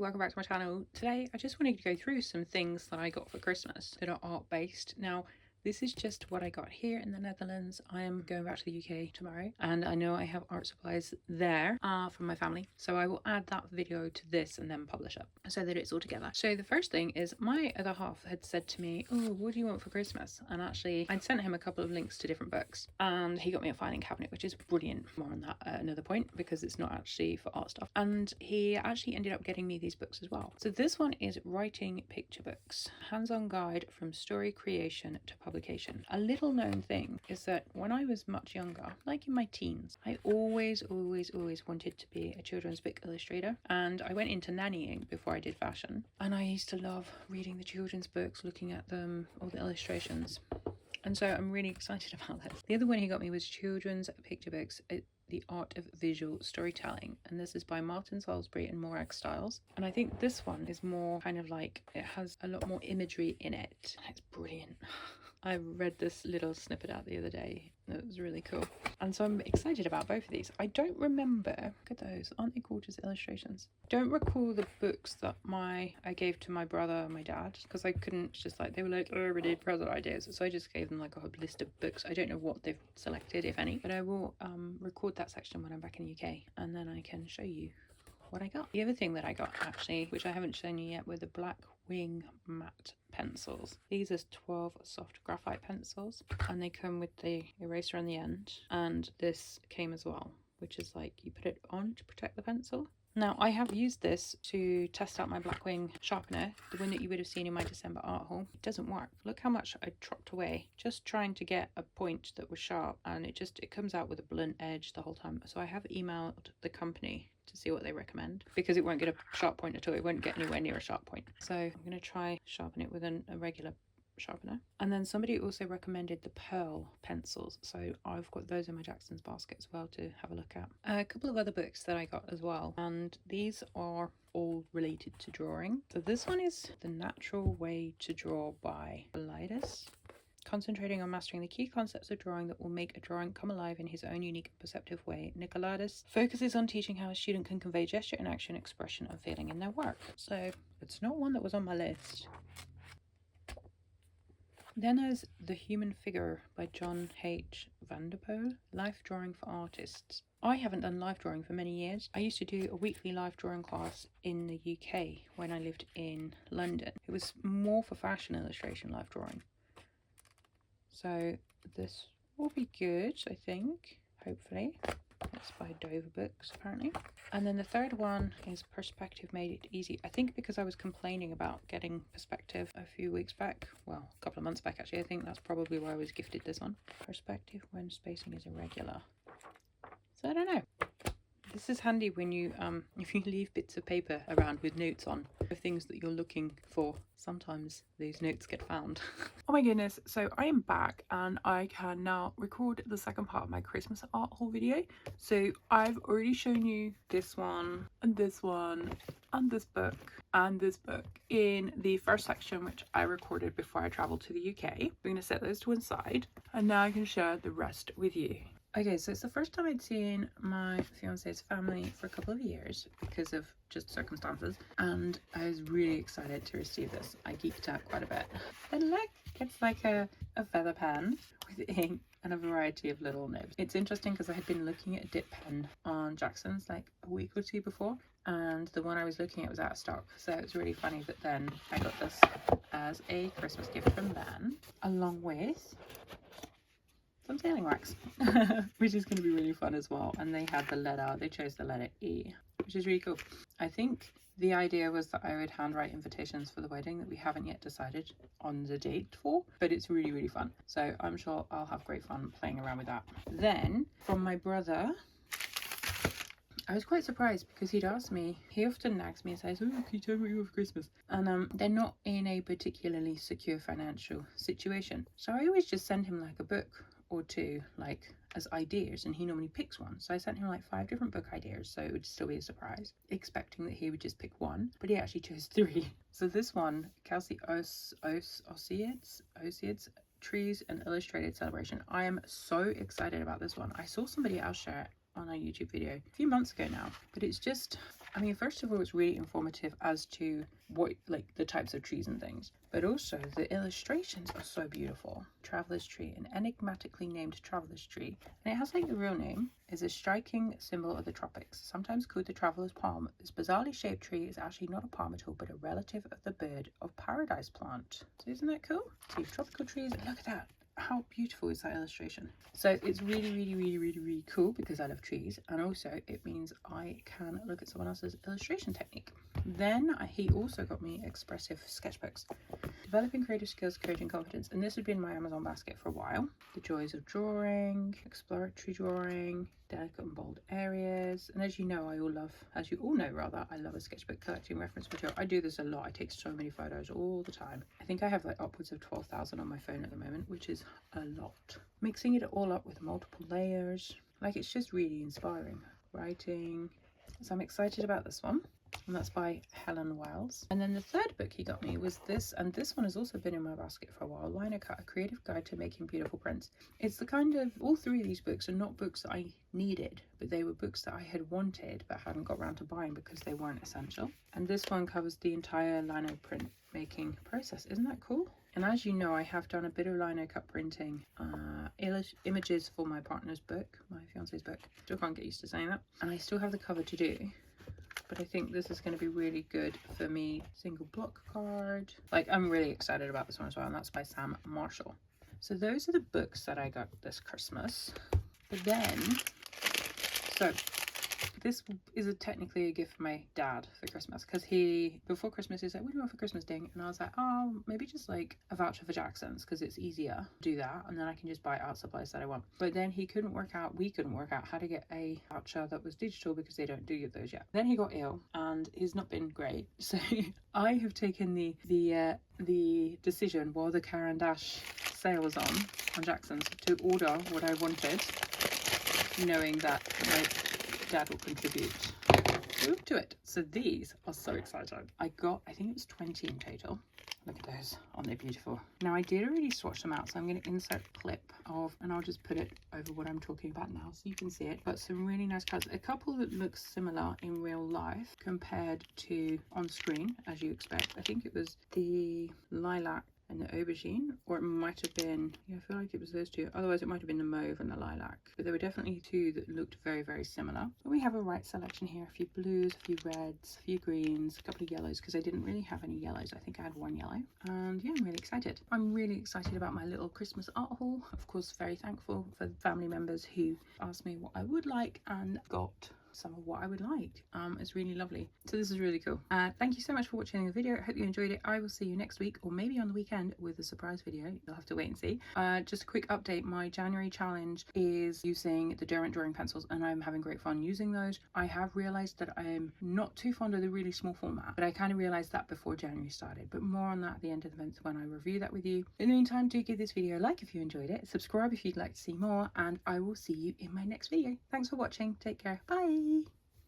welcome back to my channel. Today I just wanted to go through some things that I got for Christmas that are art based. Now this is just what I got here in the Netherlands. I am going back to the UK tomorrow and I know I have art supplies there from my family, so I will add that video to this and then publish it so that it's all together. So the first thing is my other half had said to me, oh, what do you want for Christmas? And actually I'd sent him a couple of links to different books and he got me a filing cabinet, which is brilliant. More on that at another point because it's not actually for art stuff. And he actually ended up getting me these books as well. So this one is Writing Picture Books, hands-on guide from story creation to publication. A little known thing is that when I was much younger, like in my teens, I always wanted to be a children's book illustrator, and I went into nannying before I did fashion, and I used to love reading the children's books, looking at them, all the illustrations, and so I'm really excited about this. The other one he got me was Children's Picture Books, The Art of Visual Storytelling, and this is by Martin Salisbury and Morag Styles, and I think this one is more kind of like, it has a lot more imagery in it. It's brilliant. I read this little snippet out the other day. It was really cool. And so I'm excited about both of these. I don't remember, look at those, aren't they gorgeous illustrations? Don't recall the books that I gave to my brother and my dad, because I couldn't just like, they were like, oh, we did present ideas. So I just gave them like a whole list of books. I don't know what they've selected, if any, but I will record that section when I'm back in the UK and then I can show you what I got. The other thing that I got actually, which I haven't shown you yet, were the Black Wing matte pencils. These are 12 soft graphite pencils and they come with the eraser on the end, and this came as well, which is like you put it on to protect the pencil. Now I have used this to test out my Black Wing sharpener, the one that you would have seen in my December art haul. It doesn't work. Look how much I chopped away just trying to get a point that was sharp, and it comes out with a blunt edge the whole time. So I have emailed the company to see what they recommend, because it won't get a sharp point at all. It won't get anywhere near a sharp point. So I'm going to try sharpen it with a regular sharpener. And then somebody also recommended the pearl pencils, so I've got those in my Jackson's basket as well to have a look at. A couple of other books that I got as well, and these are all related to drawing. So this one is The Natural Way to Draw by Elidas, concentrating on mastering the key concepts of drawing that will make a drawing come alive in his own unique and perceptive way. Nicolaides focuses on teaching how a student can convey gesture and action, expression and feeling in their work. So it's not one that was on my list. Then there's The Human Figure by John H. Vanderpoel, life drawing for artists. I haven't done life drawing for many years. I used to do a weekly life drawing class in the UK when I lived in London. It was more for fashion illustration life drawing. So this will be good, I think, hopefully. It's by Dover Books, apparently. And then the third one is Perspective Made It Easy. I think because I was complaining about getting perspective a few weeks back, well, a couple of months back actually, I think that's probably why I was gifted this one. Perspective when spacing is irregular. So I don't know. This is handy when you, if you leave bits of paper around with notes on of things that you're looking for. Sometimes these notes get found. Oh my goodness, so I am back and I can now record the second part of my Christmas art haul video. So I've already shown you this one and this one and this book and this book in the first section, which I recorded before I travelled to the UK. We're going to set those to one side and now I can share the rest with you. Okay, so it's the first time I'd seen my fiance's family for a couple of years because of just circumstances, and I was really excited to receive this. I geeked out quite a bit. And look, it's like a feather pen with ink and a variety of little nibs. It's interesting because I had been looking at a dip pen on Jackson's like a week or two before, and the one I was looking at was out of stock, so it was really funny that then I got this as a Christmas gift from them, along with some sailing wax, which is going to be really fun as well. And they had the letter, they chose the letter E, which is really cool. I think the idea was that I would handwrite invitations for the wedding that we haven't yet decided on the date for, but it's really fun. So I'm sure I'll have great fun playing around with that. Then from my brother, I was quite surprised because he'd asked me, he often nags me and says, oh, can you tell me what you want for Christmas? And they're not in a particularly secure financial situation. So I always just send him like a book or two, like as ideas, and he normally picks one. So I sent him like 5 different book ideas, so it would still be a surprise, expecting that he would just pick one, but he actually chose 3. So this one, Kelsey Osied's Trees and Illustrated Celebration. I am so excited about this one. I saw somebody else share it on a YouTube video a few months ago now, but it's just I mean, first of all, it's really informative as to what, like, the types of trees and things, but also the illustrations are so beautiful. Traveler's tree, an enigmatically named traveler's tree, and it has like the real name, is a striking symbol of the tropics, sometimes called the traveler's palm. This bizarrely shaped tree is actually not a palm at all, but a relative of the bird of paradise plant. So isn't that cool? See, tropical trees, look at that. How beautiful is that illustration? So it's really cool because I love trees, and also it means I can look at someone else's illustration technique. Then he also got me expressive sketchbooks, developing creative skills, courage and confidence, and this had been my Amazon basket for a while. The joys of drawing, exploratory drawing, delicate and bold areas, and as you know, I love a sketchbook collecting reference material. I do this a lot. I take so many photos all the time. I think I have like upwards of 12,000 on my phone at the moment, which is a lot. Mixing it all up with multiple layers, like, it's just really inspiring. Writing. So I'm excited about this one, and that's by Helen Wells. And then the third book he got me was this, and this one has also been in my basket for a while. Liner Cut, a creative guide to making beautiful prints. It's the kind of, all three of these books are not books that I needed, but they were books that I had wanted but hadn't got around to buying because they weren't essential. And this one covers the entire lino print making process. Isn't that cool? And as you know, I have done a bit of lino cut printing, images for my partner's book, my fiance's book. Still can't get used to saying that. And I still have the cover to do, but I think this is going to be really good for me. Single block card. Like, I'm really excited about this one as well, and that's by Sam Marshall. So those are the books that I got this Christmas. But then, so this is technically a gift for my dad for Christmas, because before Christmas he said, what do you want for Christmas, Ding? And I was like, oh, maybe just like a voucher for Jackson's, because it's easier to do that, and then I can just buy art supplies that I want. But then we couldn't work out how to get a voucher that was digital, because they don't do those yet. Then he got ill and he's not been great, so I have taken the decision, while the Caran Dash sale was on Jackson's, to order what I wanted, knowing that my dad will contribute to it. So these are so exciting. I think it was 20 in total. Look at those, aren't they beautiful? Now I did already swatch them out, so I'm going to insert a clip of, and I'll just put it over what I'm talking about now so you can see it. But some really nice colours, a couple that look similar in real life compared to on screen, as you expect. I think it was the lilac and the aubergine, or it might have been, yeah, I feel like it was those two, otherwise it might have been the mauve and the lilac, but there were definitely two that looked very similar. But we have a right selection here, a few blues, a few reds, a few greens, a couple of yellows, because I didn't really have any yellows. I think I had one yellow, and yeah, I'm really excited. I'm really excited about my little Christmas art haul. Of course, very thankful for the family members who asked me what I would like and got some of what I would like. It's really lovely. So this is really cool. Thank you so much for watching the video. I hope you enjoyed it. I will see you next week, or maybe on the weekend, with a surprise video. You'll have to wait and see. Just a quick update, my January challenge is using the Derwent drawing pencils, and I'm having great fun using those. I have realized that I'm not too fond of the really small format, but I kind of realized that before January started, but more on that at the end of the month when I review that with you. In the meantime, do give this video a like if you enjoyed it, subscribe if you'd like to see more, and I will see you in my next video. Thanks for watching. Take care. Bye.